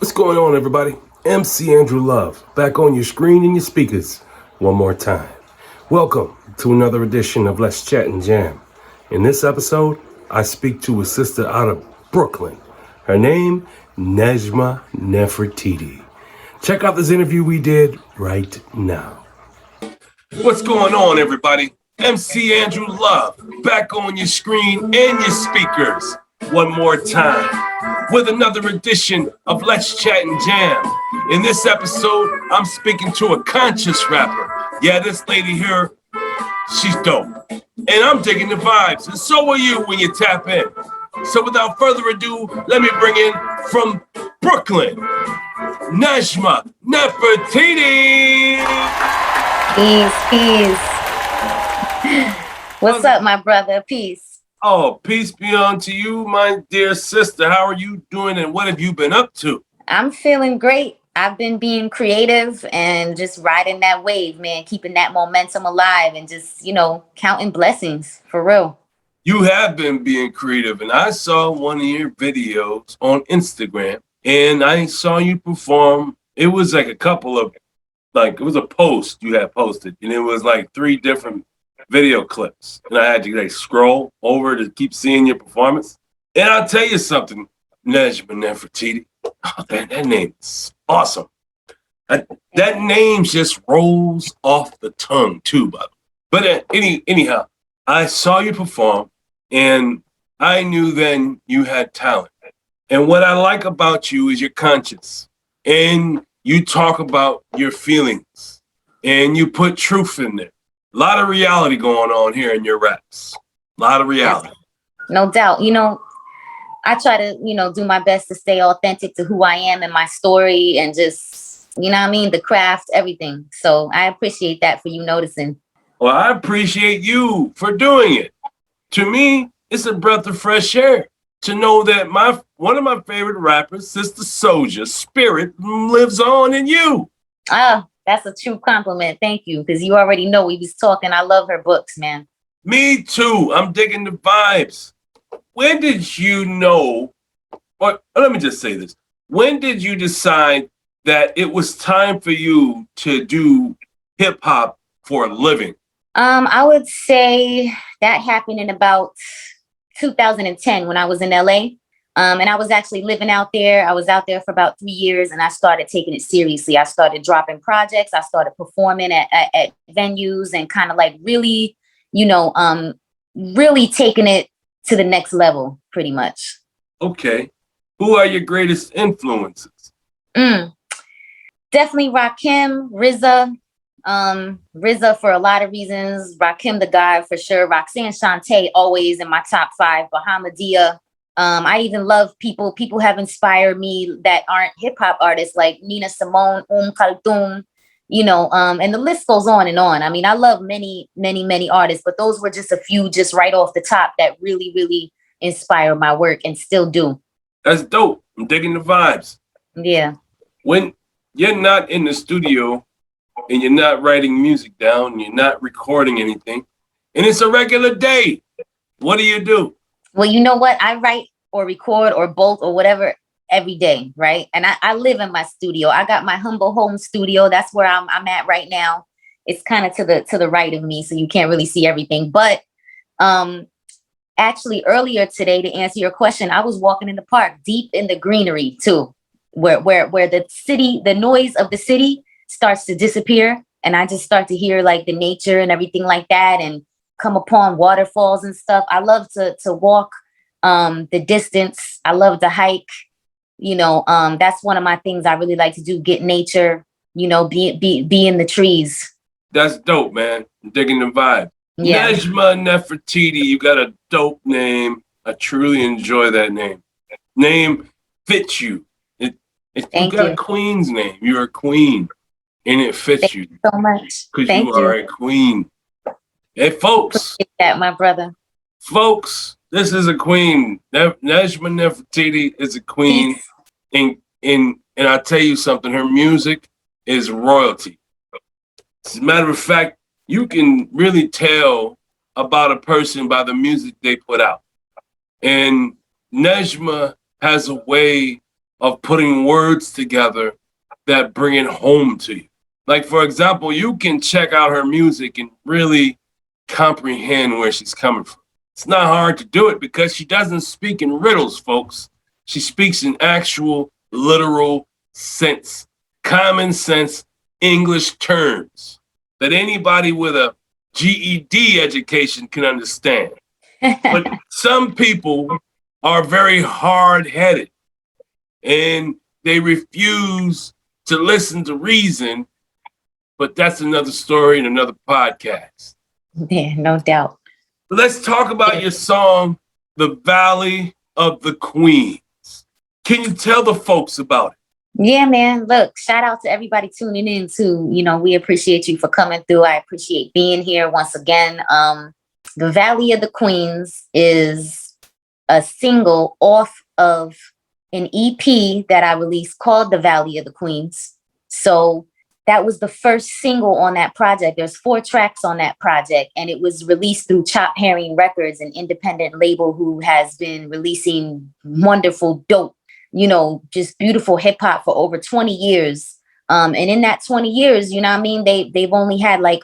What's going on, everybody? MC Andrew Love, back on your screen and your speakers one more time. Welcome to another edition of Let's Chat and Jam. In this episode, I speak to a sister out of Brooklyn. Her name, Nejma Nefertiti. Check out this interview we did right now. What's going on, everybody? MC Andrew Love, back on your screen and your speakers one more time with another edition of Let's Chat and Jam. In this episode, I'm speaking to a conscious rapper. Yeah, this lady here, she's dope. And I'm digging the vibes, and so are you when you tap in. So without further ado, let me bring in from Brooklyn, Nejma Nefertiti. Peace. What's up, my brother? Peace. Oh, peace be unto you, my dear sister. How are you doing and what have you been up to? I'm feeling great. I've been being creative and just riding that wave, man, keeping that momentum alive and just, counting blessings for real. You have been being creative, and I saw one of your videos on Instagram and I saw you perform. It was like it was a post you had posted, and it was like 3 different video clips, and I had to scroll over to keep seeing your performance. And I'll tell you something, Nejma Nefertiti. Oh, that name is awesome. That name just rolls off the tongue too, by the way. But anyhow, I saw you perform, and I knew then you had talent. And what I like about you is you're conscious, and you talk about your feelings, and you put truth in there. A lot of reality going on here in your raps. A lot of reality. No doubt. I try to, do my best to stay authentic to who I am and my story and just, the craft, everything. So I appreciate that for you noticing. Well, I appreciate you for doing it. To me, it's a breath of fresh air to know that one of my favorite rappers, Sister Soulja's spirit lives on in you. That's a true compliment. Thank you. Because you already know we was talking. I love her books, man. Me too. I'm digging the vibes. When did you know, or let me just say this. When did you decide that it was time for you to do hip hop for a living? I would say that happened in about 2010 when I was in LA. And I was actually living out there. I was out there for about 3 years and I started taking it seriously. I started dropping projects. I started performing at venues and kind of like really, really taking it to the next level pretty much. Okay. Who are your greatest influences? Definitely Rakim, RZA for a lot of reasons. Rakim the guy for sure. Roxanne Shante always in my top 5. Bahamadia. I even love people have inspired me that aren't hip hop artists like Nina Simone, Kulthum, and the list goes on and on. I mean, I love many, many, many artists, but those were just a few just right off the top that really, really inspire my work and still do. That's dope. I'm digging the vibes. Yeah. When you're not in the studio and you're not writing music down, you're not recording anything, and it's a regular day, what do? Well, you know what? I write or record or both or whatever every day, right? And I live in my studio. I got my humble home studio. That's where I'm at right now. It's kind of to the right of me, so you can't really see everything. But actually, earlier today, to answer your question, I was walking in the park, deep in the greenery too, where the noise of the city starts to disappear, and I just start to hear like the nature and everything like that, and come upon waterfalls and stuff. I love to walk the distance. I love to hike. That's one of my things I really like to do. Get nature. Be in the trees. That's dope, man. I'm digging the vibe. Yeah. Nejma Nefertiti, you got a dope name. I truly enjoy that name. Name fits you. You got a queen's name. You're a queen, and it fits Thank you so much. because you are a queen. Hey, folks. Appreciate that, my brother. Folks, this is a queen. Nejma Nefertiti is a queen. And I tell you something, her music is royalty. As a matter of fact, you can really tell about a person by the music they put out. And Nejma has a way of putting words together that bring it home to you. Like, for example, you can check out her music and really comprehend where she's coming from. It's not hard to do it because she doesn't speak in riddles, folks. She speaks in actual, literal sense, common sense English terms that anybody with a GED education can understand. But some people are very hard-headed and they refuse to listen to reason, but that's another story in another podcast. Yeah, no doubt. Let's talk about your song, The Valley of the Queens. Can you tell the folks about it? Yeah, man. Look, shout out to everybody tuning in too. We appreciate you for coming through. I appreciate being here once again. The Valley of the Queens is a single off of an EP that I released called The Valley of the Queens. So that was the first single on that project. There's 4 tracks on that project, and it was released through Chop Herring Records, an independent label who has been releasing wonderful, dope, just beautiful hip hop for over 20 years. And in that 20 years, they've only had like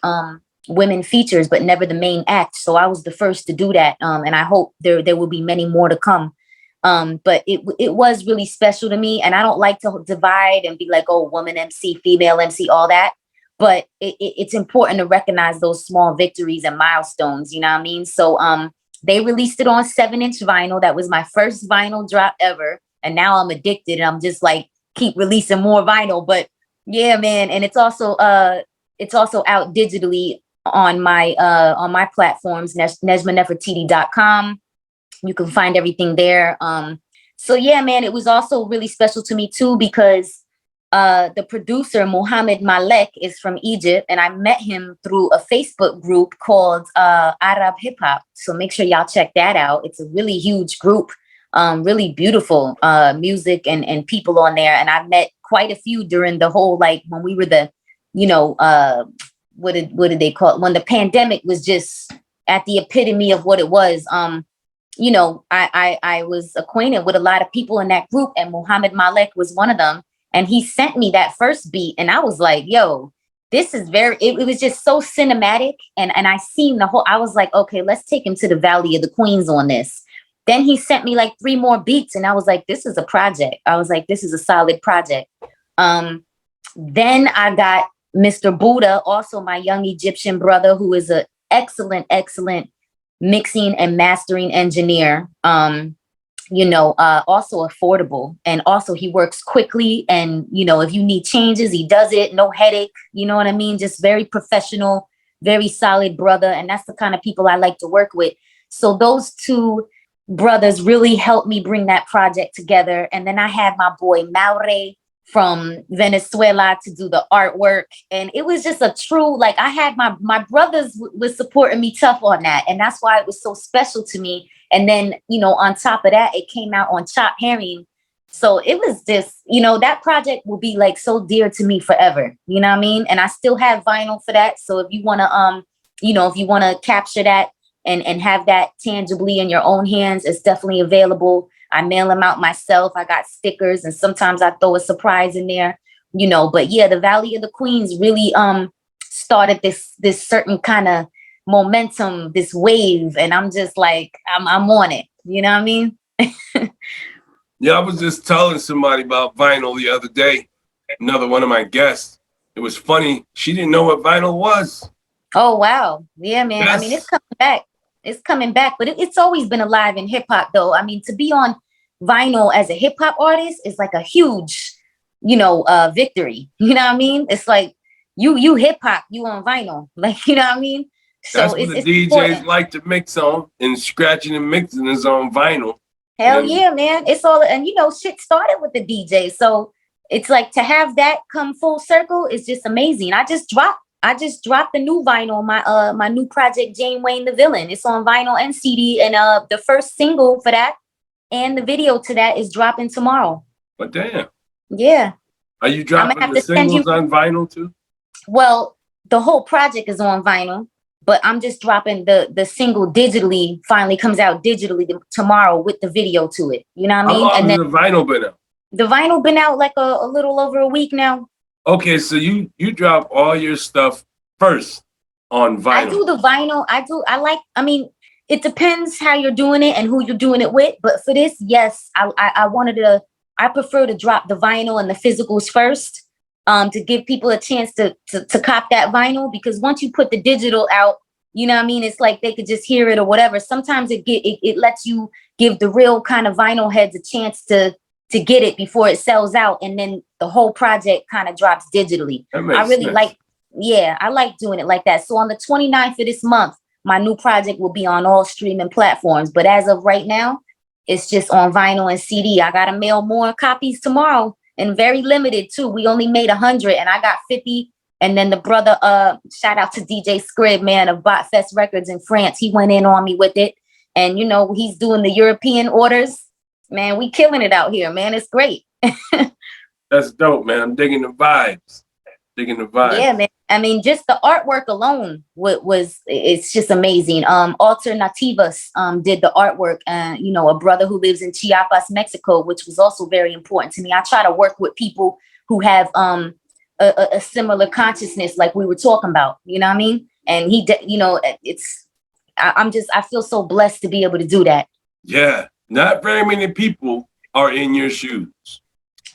women features, but never the main act. So I was the first to do that. And I hope there will be many more to come. But it was really special to me. And I don't like to divide and be like, oh, woman MC, female MC, all that. But it's important to recognize those small victories and milestones, you know what I mean? So they released it on 7-inch vinyl. That was my first vinyl drop ever. And now I'm addicted and I'm just like, keep releasing more vinyl. But yeah, man. And it's also out digitally on my platforms, nejmanefertiti.com. You can find everything there. So yeah, man, it was also really special to me too, because the producer, Mohammed Malek, is from Egypt. And I met him through a Facebook group called Arab Hip Hop. So make sure y'all check that out. It's a really huge group. Really beautiful music and people on there. And I met quite a few during the whole, like when we were what did they call it? When the pandemic was just at the epitome of what it was. I was acquainted with a lot of people in that group, and Mohammed Malek was one of them. And he sent me that first beat, and I was like, yo, this is it was just so cinematic. And I seen the whole, I was like, okay, let's take him to the Valley of the Queens on this. Then he sent me like 3 more beats, and I was like, this is a project. I was like, this is a solid project. Then I got Mr. Buddha, also my young Egyptian brother, who is an excellent mixing and mastering engineer. Also affordable. And also he works quickly. And, if you need changes, he does it. No headache. You know what I mean? Just very professional, very solid brother. And that's the kind of people I like to work with. So those 2 brothers really helped me bring that project together. And then I had my boy Maure from Venezuela to do the artwork. And it was just a true, like, I had my brothers was supporting me tough on that. And that's why it was so special to me. And then, on top of that, it came out on Chop Herring. So it was just, that project will be like so dear to me forever. You know what I mean? And I still have vinyl for that. So if you want to, if you want to capture that and have that tangibly in your own hands, it's definitely available. I mail them out myself. I got stickers, and sometimes I throw a surprise in there, but yeah, the Valley of the Queens really started this certain kind of momentum, this wave, and I'm just like, I'm on it. You know what I mean? Yeah, I was just telling somebody about vinyl the other day. Another one of my guests. It was funny. She didn't know what vinyl was. Oh, wow. Yeah, man. Yes. I mean, it's coming back. It's coming back, but it's always been alive in hip hop, though. I mean, to be on vinyl as a hip hop artist is like a huge, victory. You know what I mean? It's like you hip hop, you on vinyl, like, you know what I mean? So that's what the DJs important. Like to mix on, and scratching and mixing is on vinyl. Hell yeah, man. It's all, and shit started with the DJ. So it's like to have that come full circle is just amazing. I just dropped the new vinyl, my new project, Jane Wayne the Villain. It's on vinyl and CD, and the first single for that and the video to that is dropping tomorrow. But damn. Yeah. Are you dropping the singles on vinyl too? Well, the whole project is on vinyl, but I'm just dropping the single digitally. Finally comes out digitally tomorrow with the video to it. You know what I mean? How long has the vinyl been out? The vinyl been out like a little over a week now. Okay, so you drop all your stuff first on vinyl. I do the vinyl. I mean, it depends how you're doing it and who you're doing it with. But for this, yes, I prefer to drop the vinyl and the physicals first, to give people a chance to cop that vinyl, because once you put the digital out, you know what I mean? It's like they could just hear it or whatever. Sometimes it lets you give the real kind of vinyl heads a chance to get it before it sells out, and then the whole project kind of drops digitally. I really sense. I like doing it like that. So on the 29th of this month, my new project will be on all streaming platforms. But as of right now, it's just on vinyl and CD. I gotta mail more copies tomorrow, and very limited too. We only made 100, and I got 50. And then the brother, shout out to DJ Scrib, man, of Botfest Records in France. He went in on me with it. And, you know, he's doing the European orders. Man, we killing it out here, man. It's great. That's dope, man. I'm digging the vibes. Yeah, man. I mean, just the artwork alone it's just amazing. Alternativas did the artwork, and you know, a brother who lives in Chiapas, Mexico, which was also very important to me. I try to work with people who have a similar consciousness, like we were talking about. You know what I mean? And I feel so blessed to be able to do that. Yeah, not very many people are in your shoes.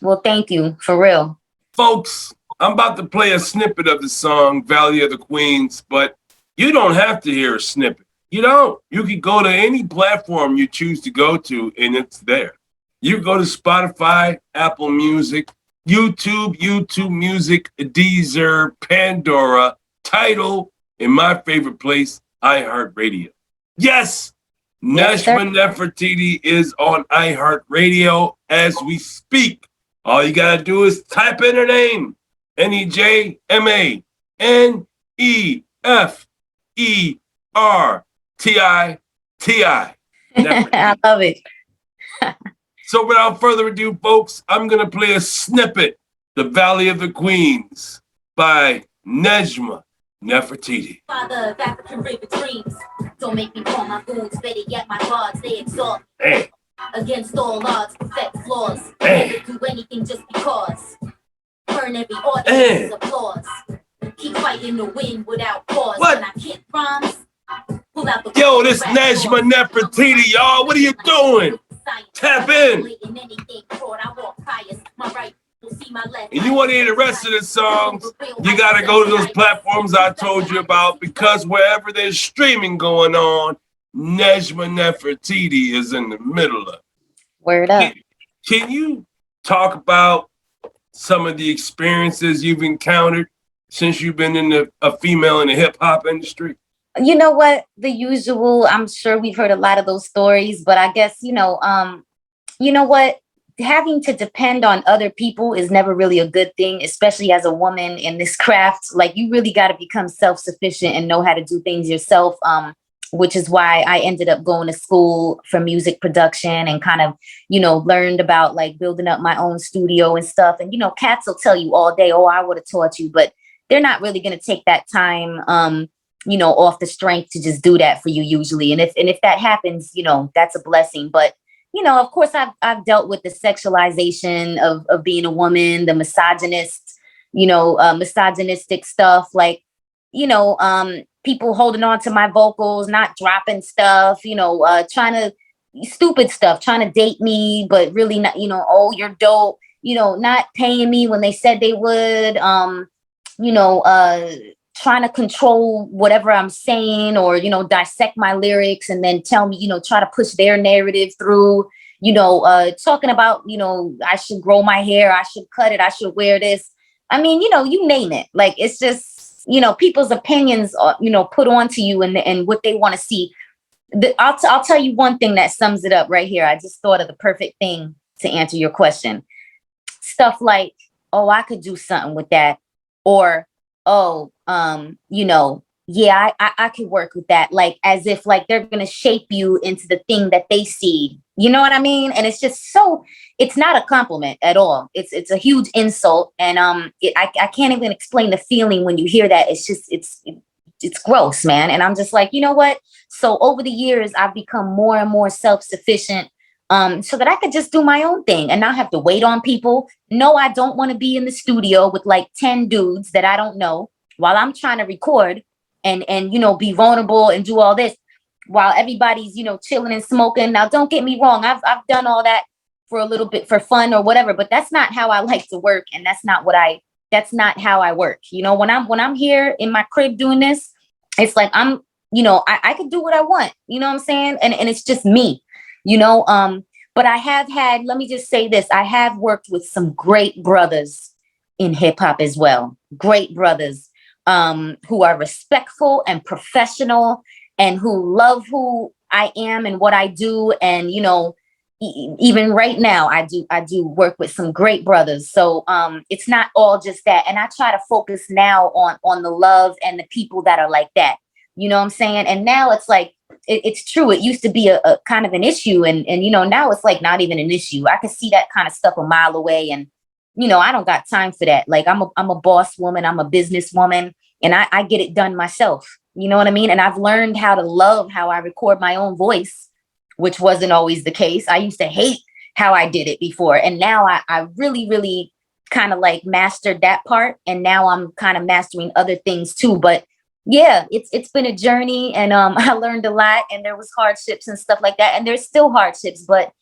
Well, thank you, for real. Folks, I'm about to play a snippet of the song Valley of the Queens, but you don't have to hear a snippet. You don't. You can go to any platform you choose to go to, and it's there. You go to Spotify, Apple Music, YouTube Music, Deezer, Pandora, Tidal, and my favorite place, iHeartRadio. Yes, Nejma Nefertiti is on iHeartRadio as we speak. All you gotta do is type in her name, NEJMA NEFERTITI. I love it. So without further ado, folks, I'm gonna play a snippet, The Valley of the Queens by Nejma Nefertiti. Father of African river dreams. Don't make me call my goons, better yet my gods, they exalt. Against all odds, perfect flaws. Never do anything just because. Burn every audience's applause. Keep fighting the wind without pause. What? When I kick rhymes, pull out the yo, this Nejma Nefertiti, y'all. What are you doing? Tap in. And you want to hear the rest of the songs, you got to go to those platforms I told you about, because wherever there's streaming going on, Nejma Nefertiti is in the middle of it. Word up. Can you talk about some of the experiences you've encountered since you've been in a female in the hip hop industry? You know what? The usual. I'm sure we've heard a lot of those stories, but I guess, you know what? Having to depend on other people is never really a good thing, especially as a woman in this craft. Like, you really got to become self-sufficient and know how to do things yourself. Which is why I ended up going to school for music production and kind of, you know, learned about like building up my own studio and stuff. And, you know, cats will tell you all day, oh, I would have taught you, but they're not really going to take that time, you know, off the strength to just do that for you usually. And if that happens, you know, that's a blessing. But, you know, of course, I've dealt with the sexualization of being a woman, the misogynistic stuff, like, you know, people holding on to my vocals, not dropping stuff, you know, stupid stuff, trying to date me, but really not, you know, oh, you're dope, you know, not paying me when they said they would, you know, trying to control whatever I'm saying, or, you know, dissect my lyrics and then tell me, you know, try to push their narrative through, you know, talking about, you know, I should grow my hair, I should cut it, I should wear this. I mean, you know, you name it. Like, it's just, you know, people's opinions are, you know, put onto you and what they want to see. I'll tell you one thing that sums it up right here. I just thought of the perfect thing to answer your question. Stuff like, oh, I could do something with that. Or, oh, you know, yeah, I could work with that. Like, as if like they're going to shape you into the thing that they see. You know what I mean? And it's just it's not a compliment at all. It's a huge insult. And I can't even explain the feeling when you hear that. It's just, it's gross, man. And I'm just like, you know what? So over the years, I've become more and more self-sufficient. so that I could just do my own thing and not have to wait on people. No, I don't want to be in the studio with like 10 dudes that I don't know while I'm trying to record and be vulnerable and do all this while everybody's, chilling and smoking. Now, don't get me wrong. I've done all that for a little bit for fun or whatever, but that's not how I like to work. And that's not how I work. When I'm here in my crib doing this, it's like I could do what I want, you know what I'm saying? And it's just me, but I have had, let me just say this, I have worked with some great brothers in hip hop as well. Great brothers who are respectful and professional and who love who I am and what I do. And, even right now, I do work with some great brothers. So it's not all just that. And I try to focus now on the love and the people that are like that. You know what I'm saying? And now it's like, it's true. It used to be a kind of an issue. And now it's like not even an issue. I can see that kind of stuff a mile away. And, I don't got time for that. Like I'm a boss woman. I'm a businesswoman and I get it done myself. You know what I mean? And I've learned how to love how I record my own voice, which wasn't always the case. I used to hate how I did it before. And now I really, really kind of like mastered that part. And now I'm kind of mastering other things too. But yeah, it's been a journey and I learned a lot and there was hardships and stuff like that. And there's still hardships, but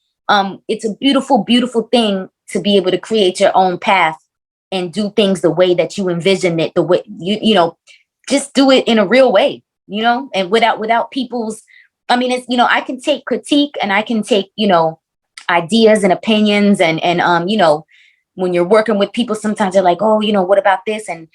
it's a beautiful, beautiful thing to be able to create your own path and do things the way that you envision it, the way just do it in a real way, and without people's, it's, I can take critique and I can take, ideas and opinions and when you're working with people, sometimes they're like, oh, what about this? And,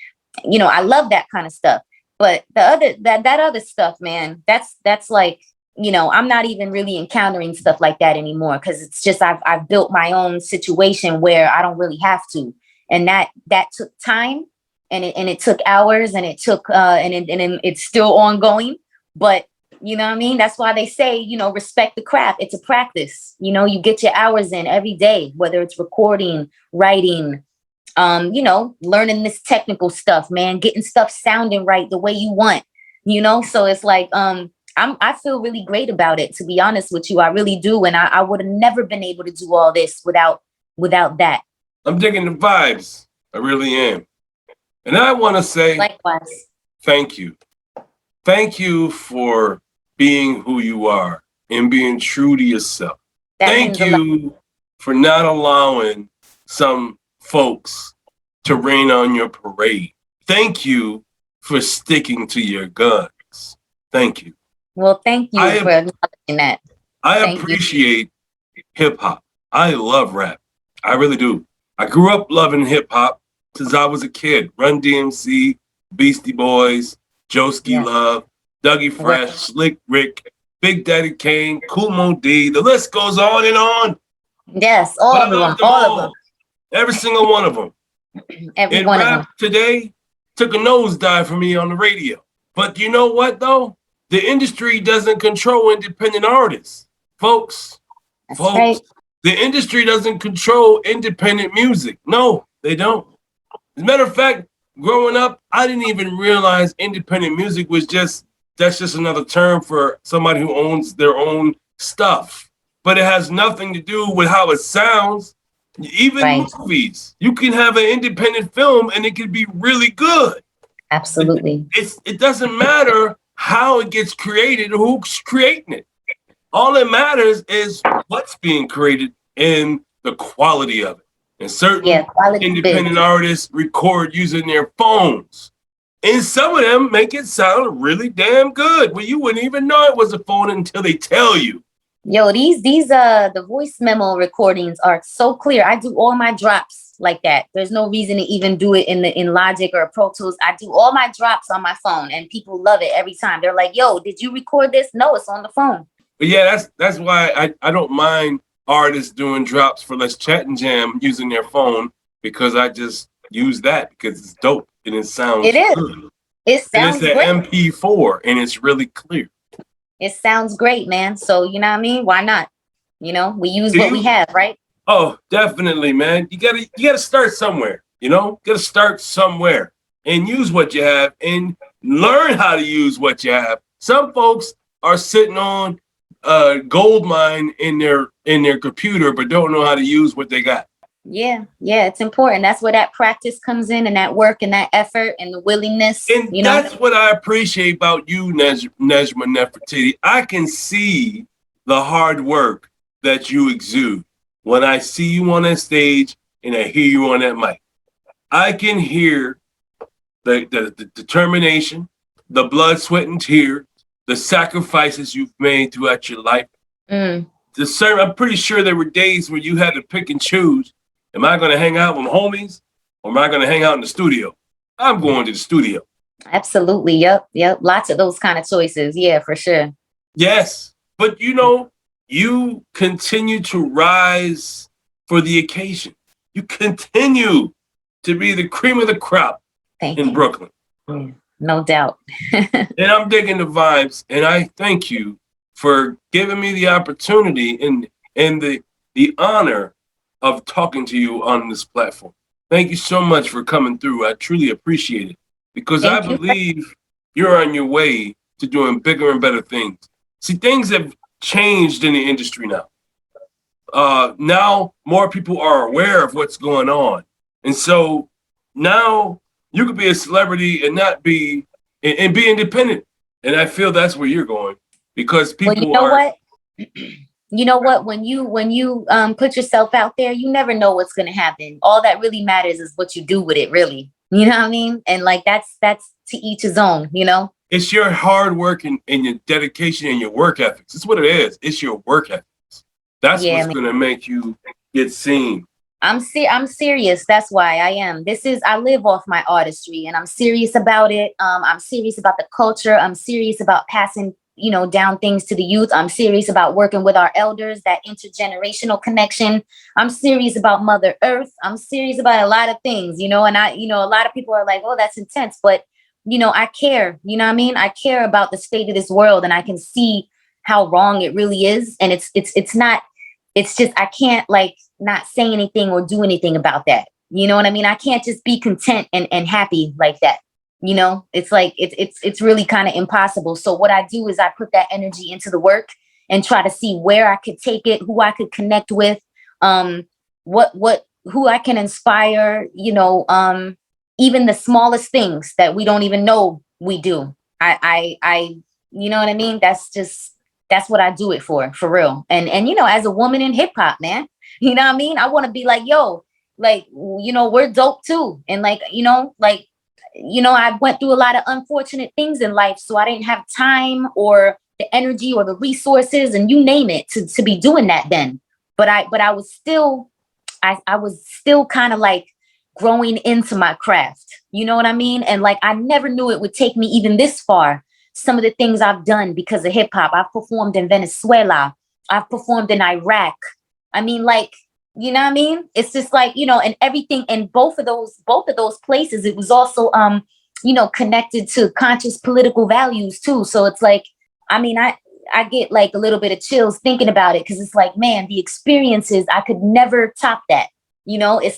I love that kind of stuff. But that other stuff, man, that's like, I'm not even really encountering stuff like that anymore. Cause it's just, I've built my own situation where I don't really have to. And that took time and it took hours and it took, and it's still ongoing, but you know what I mean? That's why they say, respect the craft. It's a practice, you get your hours in every day, whether it's recording, writing, learning this technical stuff, man, getting stuff sounding right the way you want, so it's like, I feel really great about it, to be honest with you. I really do. And I would have never been able to do all this without that. I'm digging the vibes. I really am. And I want to say, likewise, thank you. Thank you for being who you are and being true to yourself. Thank you for not allowing some folks to rain on your parade. Thank you for sticking to your guns. Thank you. Well, thank you for acknowledging that. I appreciate hip hop. I love rap. I really do. I grew up loving hip hop since I was a kid. Run DMC, Beastie Boys, Joeski Love, Dougie Fresh, Slick Rick, Big Daddy Kane, Kool Moe D. The list goes on and on. Yes, all of them. Every single one of them. Every one of them. Today took a nosedive for me on the radio. But you know what, though? The industry doesn't control independent artists. Folks, right. The industry doesn't control independent music. No, they don't. As a matter of fact, growing up, I didn't even realize independent music was that's just another term for somebody who owns their own stuff. But it has nothing to do with how it sounds. Even movies, you can have an independent film and it can be really good. Absolutely. It doesn't matter how it gets created or who's creating it. All that matters is what's being created and the quality of it. And certain independent artists record using their phones. And some of them make it sound really damn good. Well, you wouldn't even know it was a phone until they tell you. Yo, these the voice memo recordings are so clear. I do all my drops like that. There's no reason to even do it in Logic or Pro Tools. I do all my drops on my phone and people love it every time. They're like, yo, did you record this? No, it's on the phone. But yeah, that's why I don't mind artists doing drops for Let's Chat and Jam using their phone, because I just use that because it's dope and it sounds good. It sounds great. It's an MP4 and it's really clear. It sounds great, man. So, you know what I mean? Why not? We use what we have, right? Oh, definitely, man. You gotta start somewhere, gotta start somewhere and use what you have and learn how to use what you have. Some folks are sitting on a gold mine in their in their computer, but don't know how to use what they got. Yeah, it's important. That's where that practice comes in, and that work and that effort and the willingness. And that's what I appreciate about you, Nejma Nefertiti. I can see the hard work that you exude when I see you on that stage and I hear you on that mic. I can hear the determination, the blood, sweat, and tears, the sacrifices you've made throughout your life. I'm pretty sure there were days where you had to pick and choose. Am I going to hang out with homies, or am I going to hang out in the studio? I'm going to the studio. Absolutely. Yep. Lots of those kind of choices. Yeah, for sure. Yes. But you continue to rise for the occasion. You continue to be the cream of the crop in Brooklyn. Yeah, no doubt. And I'm digging the vibes, and I thank you for giving me the opportunity and the honor of talking to you on this platform. Thank you so much for coming through. I truly appreciate it, because I believe you're on your way to doing bigger and better things. See, things have changed in the industry now. Now more people are aware of what's going on. And so now you could be a celebrity and not be, and be independent. And I feel that's where you're going, because people what? You know what? When you put yourself out there, you never know what's going to happen. All that really matters is what you do with it, really. You know what I mean? And like, that's to each his own, It's your hard work and your dedication and your work ethics. It's what it is. It's your work ethics. That's what's going to make you get seen. I'm serious. That's why I am. I live off my artistry, and I'm serious about it. I'm serious about the culture. I'm serious about passing down things to the youth. I'm serious about working with our elders, that intergenerational connection. I'm serious about Mother Earth. I'm serious about a lot of things, and a lot of people are like, oh, that's intense. But, I care, you know what I mean? I care about the state of this world, and I can see how wrong it really is. And it's just, I can't not say anything or do anything about that. You know what I mean? I can't just be content and happy like that. It's like, it's really kind of impossible. So what I do is I put that energy into the work and try to see where I could take it, who I could connect with, who I can inspire, even the smallest things that we don't even know we do. I you know what I mean? That's what I do it for real. And as a woman in hip hop, man, you know what I mean? I want to be like, yo, we're dope too. And I went through a lot of unfortunate things in life, so I didn't have time or the energy or the resources, and you name it, to be doing that then. But I was still kind of growing into my craft. You know what I mean? And I never knew it would take me even this far. Some of the things I've done because of hip hop. I've performed in Venezuela. I've performed in Iraq. I mean, you know what I mean? It's just and everything in both of those places, it was also, connected to conscious political values too. So it's I get a little bit of chills thinking about it, because it's man, the experiences, I could never top that. It's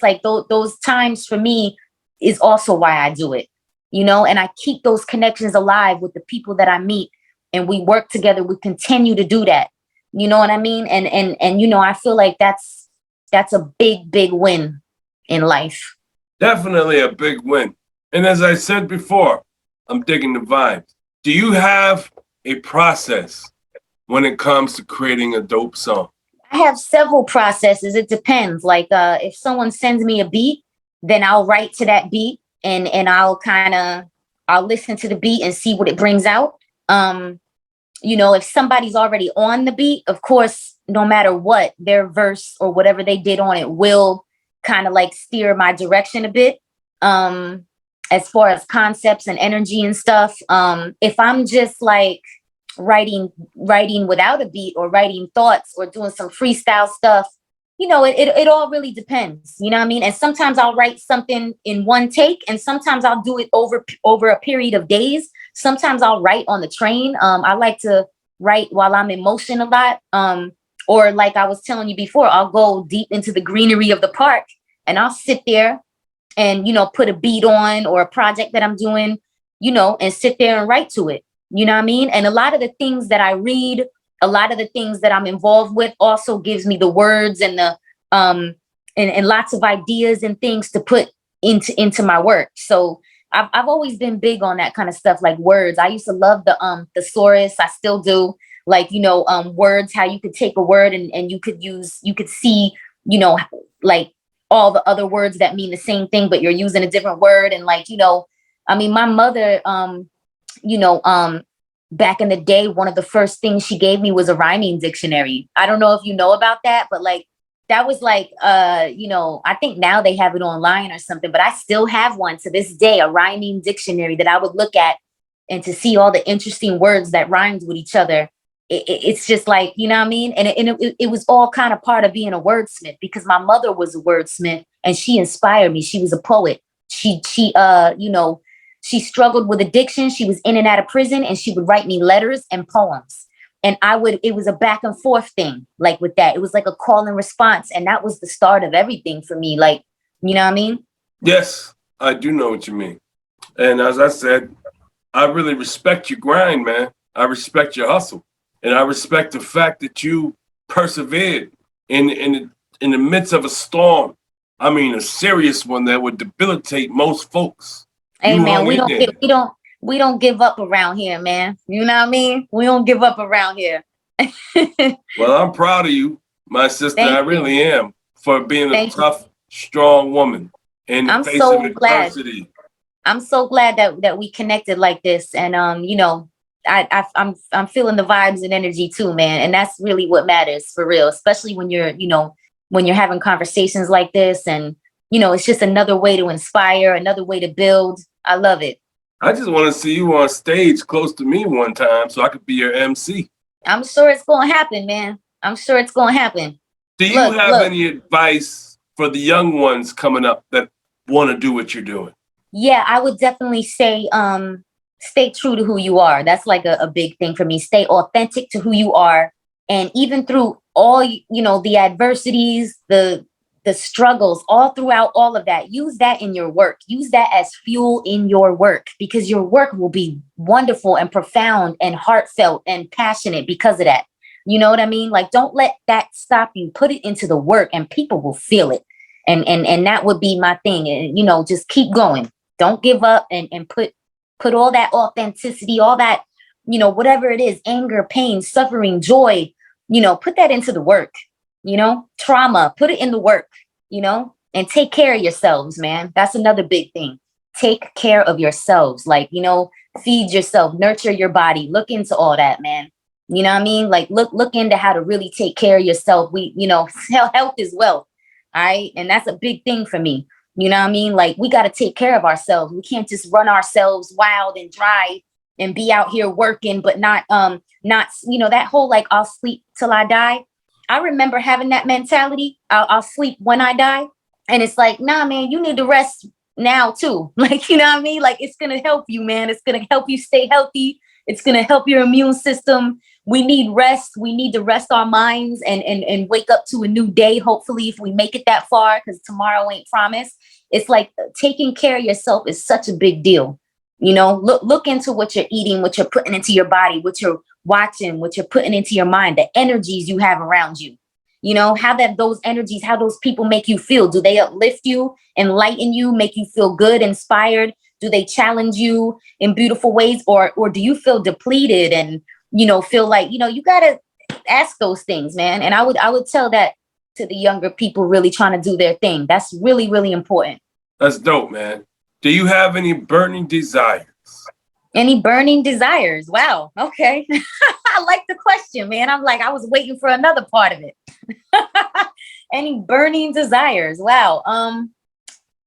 those times for me is also why I do it, and I keep those connections alive with the people that I meet, and we work together. We continue to do that. You know what I mean? And I feel like that's a big win in life. Definitely a big win. And as I said before, I'm digging the vibes. Do you have a process when it comes to creating a dope song? I have several processes. It depends. If someone sends me a beat, then I'll write to that beat, and I'll listen to the beat and see what it brings out. If somebody's already on the beat, of course, no matter what, their verse or whatever they did on it will kind of steer my direction a bit. As far as concepts and energy and stuff. If I'm just writing without a beat, or writing thoughts, or doing some freestyle stuff, it all really depends. You know what I mean? And sometimes I'll write something in one take, and sometimes I'll do it over a period of days. Sometimes I'll write on the train. I like to write while I'm in motion a lot. Or like I was telling you before, I'll go deep into the greenery of the park, and I'll sit there and, put a beat on, or a project that I'm doing, and sit there and write to it. You know what I mean? And a lot of the things that I read a lot of the things that I'm involved with also gives me the words and the and lots of ideas and things to put into my work. So I've always been big on that kind of stuff, like words. I used to love the thesaurus. I still do. Like, words, how you could take a word and you could see, like all the other words that mean the same thing, but you're using a different word. And like, I mean, my mother, back in the day, one of the first things she gave me was a rhyming dictionary. I don't know if you know about that, but like, that was like, I think now they have it online or something, but I still have one to this day, a rhyming dictionary that I would look at and to see all the interesting words that rhymed with each other. It's just like, you know what I mean? And it was all kind of part of being a wordsmith, because my mother was a wordsmith and she inspired me. She was a poet. She struggled with addiction. She was in and out of prison, and she would write me letters and poems. And it was a back and forth thing, like with that. It was like a call and response. And that was the start of everything for me. Like, you know what I mean? Yes, I do know what you mean. And as I said, I really respect your grind, man. I respect your hustle. And I respect the fact that you persevered in the midst of a storm. I mean, a serious one that would debilitate most folks. Hey, man, we don't give up around here, man. You know what I mean? We don't give up around here. Well, I'm proud of you, my sister. I really am, for being a tough, strong woman in the face of adversity. I'm so glad that we connected like this. And I'm feeling the vibes and energy too, man. And that's really what matters, for real, especially when you're having conversations like this. And, it's just another way to inspire, another way to build. I love it. I just want to see you on stage close to me one time so I could be your MC. I'm sure it's going to happen, man. I'm sure it's going to happen. Do you have any advice for the young ones coming up that want to do what you're doing? Yeah, I would definitely say, stay true to who you are. That's like a big thing for me. Stay authentic to who you are. And even through all, the adversities, the struggles, all throughout all of that, use that in your work. Use that as fuel in your work, because your work will be wonderful and profound and heartfelt and passionate because of that. You know what I mean? Like, don't let that stop you. Put it into the work and people will feel it. And that would be my thing. And, just keep going. Don't give up and put all that authenticity, all that, whatever it is, anger, pain, suffering, joy, put that into the work, trauma, put it in the work, and take care of yourselves, man. That's another big thing. Take care of yourselves. Like, feed yourself, nurture your body, look into all that, man. You know what I mean? Like, look into how to really take care of yourself. Health is wealth. All right. And that's a big thing for me. You know what I mean? Like, we got to take care of ourselves. We can't just run ourselves wild and dry and be out here working, but not, that whole, like, I'll sleep till I die. I remember having that mentality. I'll sleep when I die. And it's like, nah, man, you need to rest now too. Like, you know what I mean? Like, it's going to help you, man. It's going to help you stay healthy. It's going to help your immune system. We need rest. We need to rest our minds and wake up to a new day. Hopefully, if we make it that far, because tomorrow ain't promised. It's like taking care of yourself is such a big deal. Look into what you're eating, what you're putting into your body, what you're watching, what you're putting into your mind, the energies you have around you. How those energies, how those people make you feel. Do they uplift you, enlighten you, make you feel good, inspired? Do they challenge you in beautiful ways? Or do you feel depleted and, feel like, you got to ask those things, man. And I would tell that to the younger people really trying to do their thing. That's really, really important. That's dope, man. Do you have any burning desires? Any burning desires? Wow. Okay. I like the question, man. I'm like, I was waiting for another part of it. Any burning desires? Wow.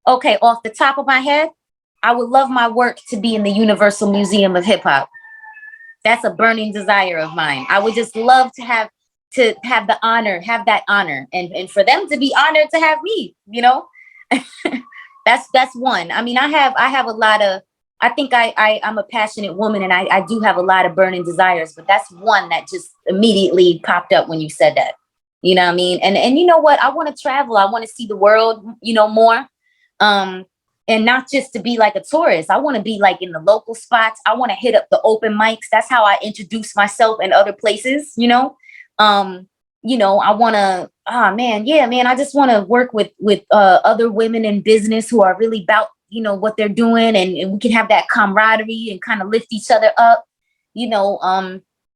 Okay. Off the top of my head, I would love my work to be in the Universal Museum of Hip Hop. That's a burning desire of mine. I would just love to have the honor, have that honor, and for them to be honored to have me, that's one. I mean, I have a lot of, I think I'm a passionate woman, and I do have a lot of burning desires, but that's one that just immediately popped up when you said that. You know what I mean? And you know what? I want to travel. I want to see the world, more. And not just to be like a tourist. I want to be like in the local spots. I want to hit up the open mics. That's how I introduce myself in other places, you know. I want to, I just want to work with other women in business who are really about, what they're doing, and we can have that camaraderie and kind of lift each other up,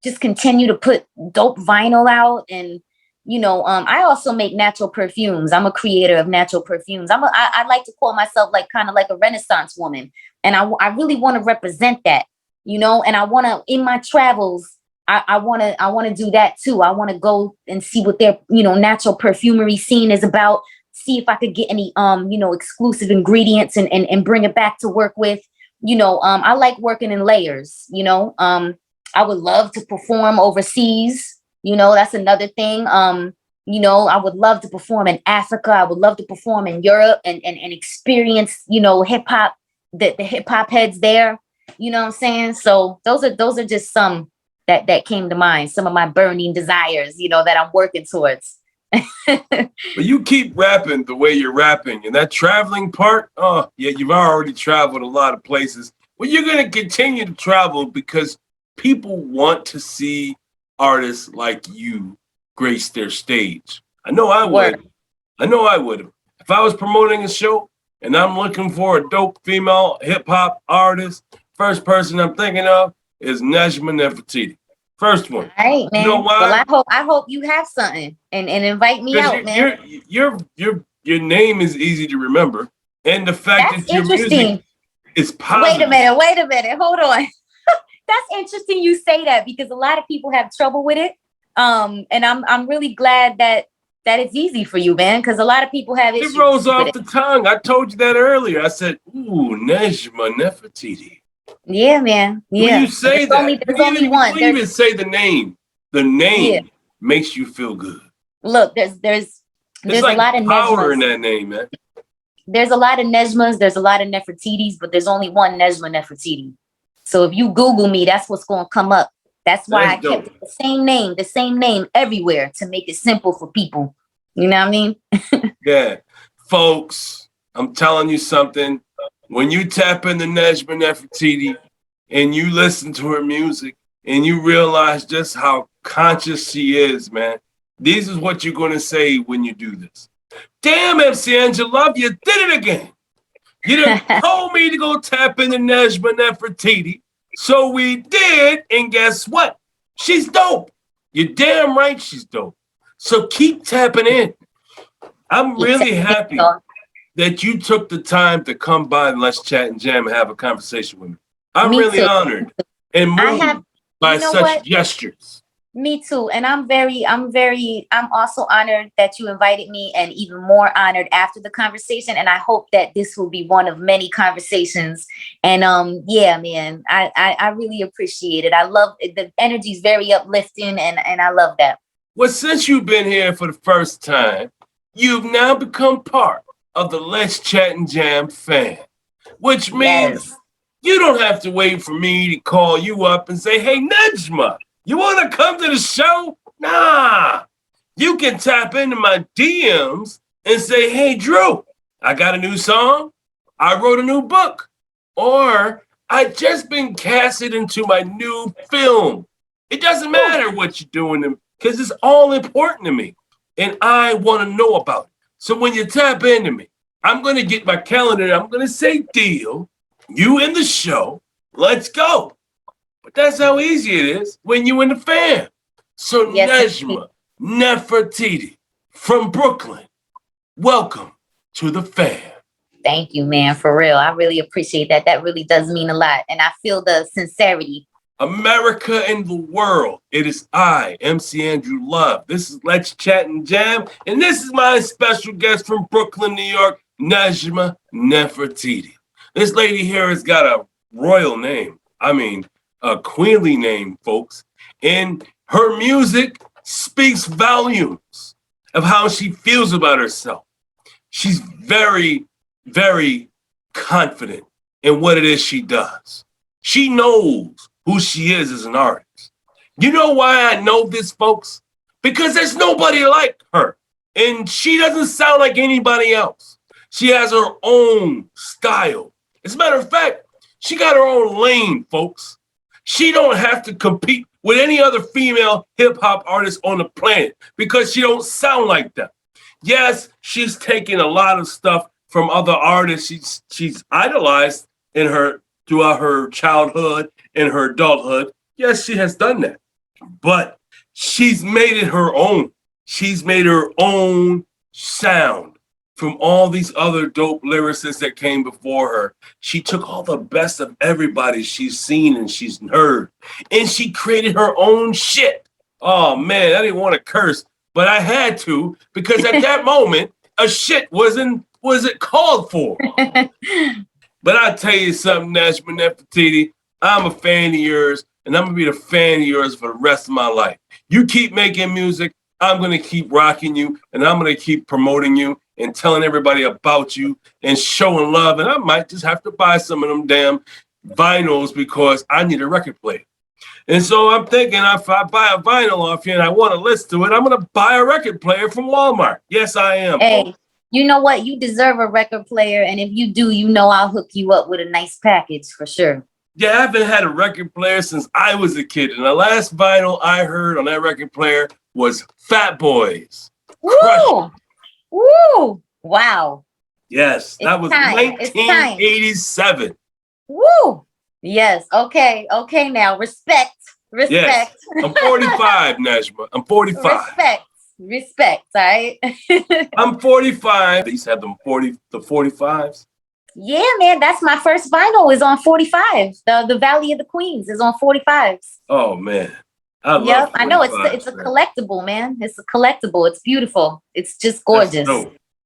just continue to put dope vinyl out. And I also make natural perfumes. I'm a creator of natural perfumes. I like to call myself like kind of like a Renaissance woman. And I really want to represent that, and I want to, in my travels, I want to do that too. I want to go and see what their, natural perfumery scene is about. See if I could get any, exclusive ingredients and bring it back to work with. I like working in layers, I would love to perform overseas. That's another thing. I would love to perform in Africa. I would love to perform in Europe and experience, hip hop, the hip hop heads there. You know what I'm saying? So those are just some that came to mind. Some of my burning desires, that I'm working towards. But you keep rapping the way you're rapping, and that traveling part, oh yeah, you've already traveled a lot of places. Well, you're gonna continue to travel because people want to see artists like you grace their stage. I know I would. If I was promoting a show and I'm looking for a dope female hip hop artist, first person I'm thinking of is Nejma Nefertiti. First one. All right, man. You know why? Well, I hope you have something and invite me out, man. Your name is easy to remember, and the fact That's that your interesting. music is positive. Wait a minute. Hold on. That's interesting you say that, because a lot of people have trouble with it. And I'm really glad that it's easy for you, man, because a lot of people have issues. It rolls off the tongue. I told you that earlier. I said, ooh, Nejma Nefertiti. Yeah, man. Yeah. When you say that, there's only one. You even say the name. The name makes you feel good. Look, there's like a lot of power Nejmas in that name, man. There's a lot of Nejmas, there's a lot of Nefertitis, but there's only one Nejma Nefertiti. So if you Google me, that's what's going to come up. That's why I kept the same name everywhere, to make it simple for people. You know what I mean? Yeah. Folks, I'm telling you something. When you tap into Nejma Nefertiti and you listen to her music and you realize just how conscious she is, man, this is what you're going to say when you do this. Damn, MC Angela, you did it again. You done told me to go tap into Nejma Nefertiti. So we did, and guess what? She's dope. You're damn right she's dope. So keep tapping in. I'm really happy that you took the time to come by and let's chat and jam and have a conversation with me. I'm really honored and moved by such gestures. Me too. And I'm also honored that you invited me, and even more honored after the conversation. And I hope that this will be one of many conversations. And yeah, man, I really appreciate it. I love it. The energy is very uplifting, and I love that. Well, since you've been here for the first time, you've now become part of the Let's Chat and Jam fan, which means you don't have to wait for me to call you up and say, hey, Nejma, you want to come to the show? Nah. You can tap into my DMs and say, hey, Drew, I got a new song. I wrote a new book. Or I just been casted into my new film. It doesn't matter what you're doing because it's all important to me. And I want to know about it. So when you tap into me, I'm going to get my calendar. I'm going to say, deal, you in the show. Let's go. But that's how easy it is when you in the fan. So Nejma Nefertiti from Brooklyn, welcome to the fan. Thank you, man, for real. I really appreciate that. That really does mean a lot. And I feel the sincerity. America and the world. It is I, MC Andrew Love. This is Let's Chat and Jam. And this is my special guest from Brooklyn, New York, Nejma Nefertiti. This lady here has got a royal name. I mean, a queenly name, folks. And her music speaks volumes of how she feels about herself. She's very, very confident in what it is she does. She knows who she is as an artist. You know why I know this, folks? Because there's nobody like her. And she doesn't sound like anybody else. She has her own style. As a matter of fact, she got her own lane, folks. She don't have to compete with any other female hip hop artist on the planet because she don't sound like them. Yes, she's taken a lot of stuff from other artists she's idolized in her throughout her childhood and her adulthood. Yes, she has done that. But she's made it her own. She's made her own sound from all these other dope lyricists that came before her. She took all the best of everybody she's seen and she's heard, and she created her own shit. Oh man, I didn't want to curse, but I had to because at that moment, a shit wasn't called for. But I'll tell you something, Nejma Nefertiti, I'm a fan of yours, and I'm gonna be a fan of yours for the rest of my life. You keep making music, I'm gonna keep rocking you, and I'm gonna keep promoting you and telling everybody about you and showing love. And I might just have to buy some of them damn vinyls because I need a record player. And so I'm thinking if I buy a vinyl off you and I want to listen to it, I'm going to buy a record player from Walmart. Yes, I am. Hey, you know what? You deserve a record player. And if you do, you know I'll hook you up with a nice package for sure. Yeah, I haven't had a record player since I was a kid. And the last vinyl I heard on that record player was Fat Boys. Woo! Woo! Wow. Yes, that was 1987. Woo! Yes. Okay. Okay. Now, respect. Yes. I'm 45, Nejma. I'm 45. Respect. All right. I'm 45. They used to have the 45s. Yeah, man. That's my first vinyl. Is on 45. The Valley of the Queens is on 45s. Oh man. Yep, I know it's a collectible, man. It's a collectible. It's beautiful. It's just gorgeous.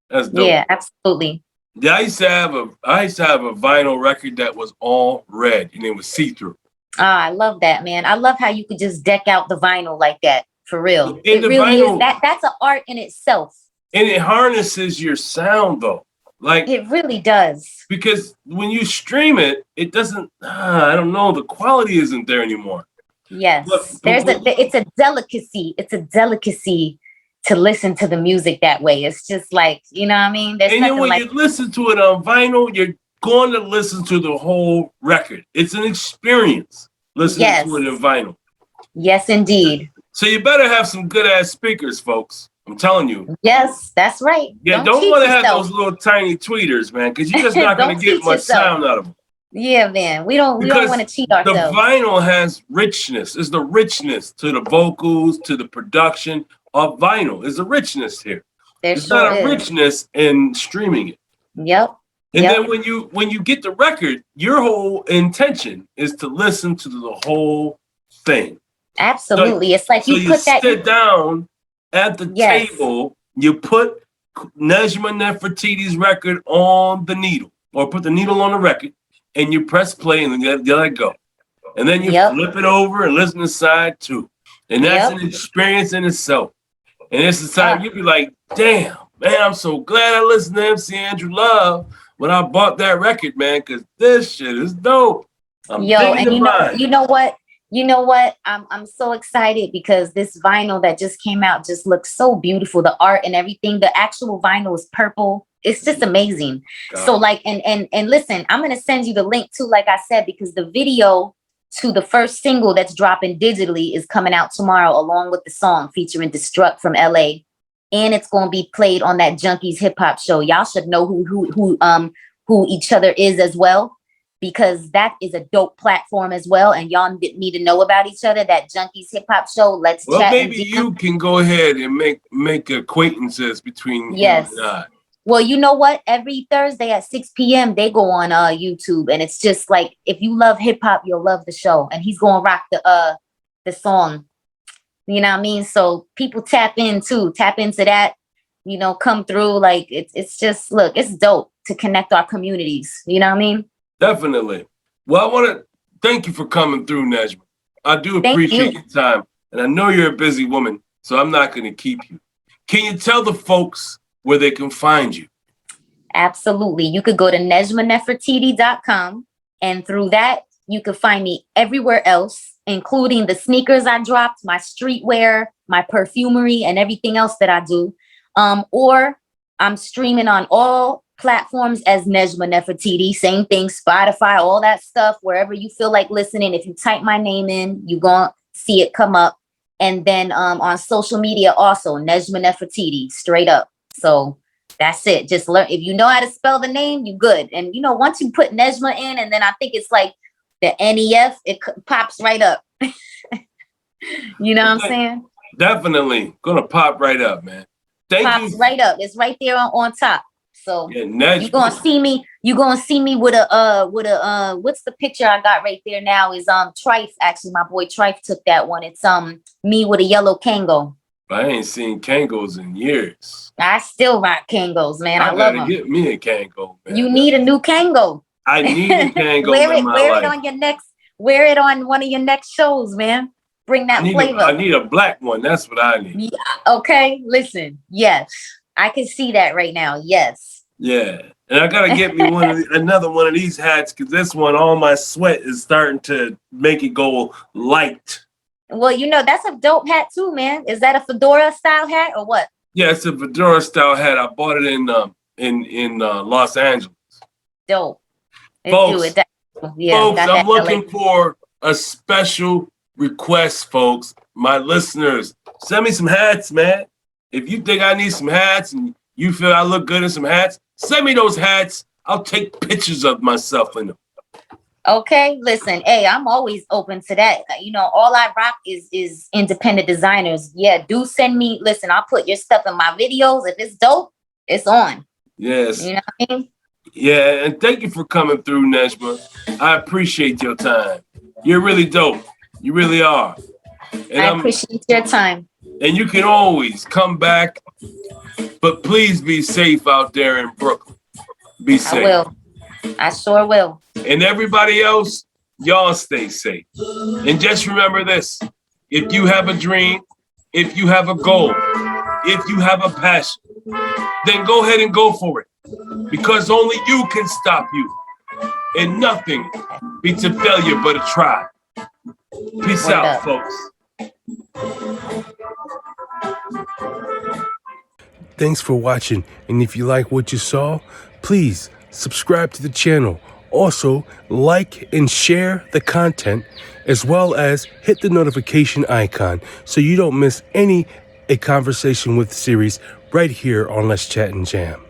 That's dope. Yeah, absolutely. Yeah, I used to have a vinyl record that was all red and it was see-through. I love that, man. I love how you could just deck out the vinyl like that. For real. And it really is that's an art in itself. And it harnesses your sound though. Like it really does. Because when you stream it, it doesn't I don't know, the quality isn't there anymore. Yes, it's a delicacy. It's a delicacy to listen to the music that way. It's just like, you know what I mean? There's and then when you listen to it on vinyl, you're going to listen to the whole record. It's an experience listening to it in vinyl. Yes, indeed. So you better have some good ass speakers, folks. I'm telling you. Yes, that's right. Yeah, don't want to have those little tiny tweeters, man, because you're just not going to get much sound out of them. Yeah, man. We don't want to cheat ourselves. The vinyl has richness. It's the richness to the vocals, to the production of vinyl. There's a richness here. There's not a richness in streaming it. Yep. And then when you get the record, your whole intention is to listen to the whole thing. Absolutely. It's like you put that sit down at the table, you put Nejma Nefertiti's record on the needle, or put the needle on the record, and you press play and then you let it go. And then you flip it over and listen to side two. And that's an experience in itself. And it's the time you'll be like, damn, man, I'm so glad I listened to MC Andrew Love when I bought that record, man, because this shit is dope. And you know what? I'm so excited because this vinyl that just came out just looks so beautiful. The art and everything. The actual vinyl is purple. It's just amazing. God. So like, and listen, I'm going to send you the link too, like I said, because the video to the first single that's dropping digitally is coming out tomorrow, along with the song featuring Destruct from LA. And it's going to be played on that Junkies hip hop show. Y'all should know who each other is as well, because that is a dope platform as well. And y'all need to know about each other. That Junkies hip hop show. Let's chat. Well, maybe you can go ahead and make acquaintances between him and I. Well, you know what? Every Thursday at 6 p.m. they go on YouTube, and it's just like, if you love hip hop, you'll love the show. And he's gonna rock the song. You know what I mean? So people tap into that. You know, come through. Like it's just, look, it's dope to connect our communities. You know what I mean? Definitely. Well, I want to thank you for coming through, Nejma. I do appreciate your time, and I know you're a busy woman, so I'm not going to keep you. Can you tell the folks where they can find you? Absolutely. You could go to nejmanefertiti.com, and through that, you can find me everywhere else, including the sneakers I dropped, my streetwear, my perfumery, and everything else that I do. Or I'm streaming on all platforms as Nejma Nefertiti. Same thing, Spotify, all that stuff, wherever you feel like listening. If you type my name in, you're going to see it come up. And then on social media also, Nejma Nefertiti, straight up. So that's it. Just learn. If you know how to spell the name, you good. And, you know, once you put Nejma in, and then I think it's like the NEF, it pops right up. You know what I'm saying? Definitely. Gonna pop right up, man. Pops right up. It's right there on top. So yeah, you're gonna see me with a what's the picture I got right there now is Trife. Actually, my boy Trife took that one. It's me with a yellow Kango. I ain't seen Kangos in years. I still rock Kangos, man. I love them. Get me a Kango, man. You need a new Kango. I need a Kango. wear in my life. it on your next. Wear it on one of your next shows, man. Bring that flavor. I need a black one. That's what I need. Yeah, okay, listen. Yes, I can see that right now. Yes. Yeah, and I gotta get me another one of these hats because this one, all my sweat is starting to make it go light. Well, you know that's a dope hat too, man. Is that a fedora style hat or what? Yeah, it's a fedora style hat. I bought it in Los Angeles. Dope. Folks, I'm looking for a special request, folks. My listeners, send me some hats, man. If you think I need some hats and you feel I look good in some hats, send me those hats. I'll take pictures of myself in them. Okay, listen, hey, I'm always open to that. You know, all I rock is independent designers. Yeah, do send me. Listen, I'll put your stuff in my videos. If it's dope, it's on. Yes. You know what I mean? Yeah, and thank you for coming through, Nejma. I appreciate your time. You're really dope. You really are. And I appreciate your time. And you can always come back, but please be safe out there in Brooklyn. Be safe. I will. I sure will. And everybody else, y'all stay safe. And just remember this. If you have a dream, if you have a goal, if you have a passion, then go ahead and go for it. Because only you can stop you. And nothing beats a failure but a try. Peace out, folks. Thanks for watching, and if you like what you saw, please subscribe to the channel. Also, like and share the content, as well as hit the notification icon so you don't miss A Conversation with series right here on Let's Chat and Jam.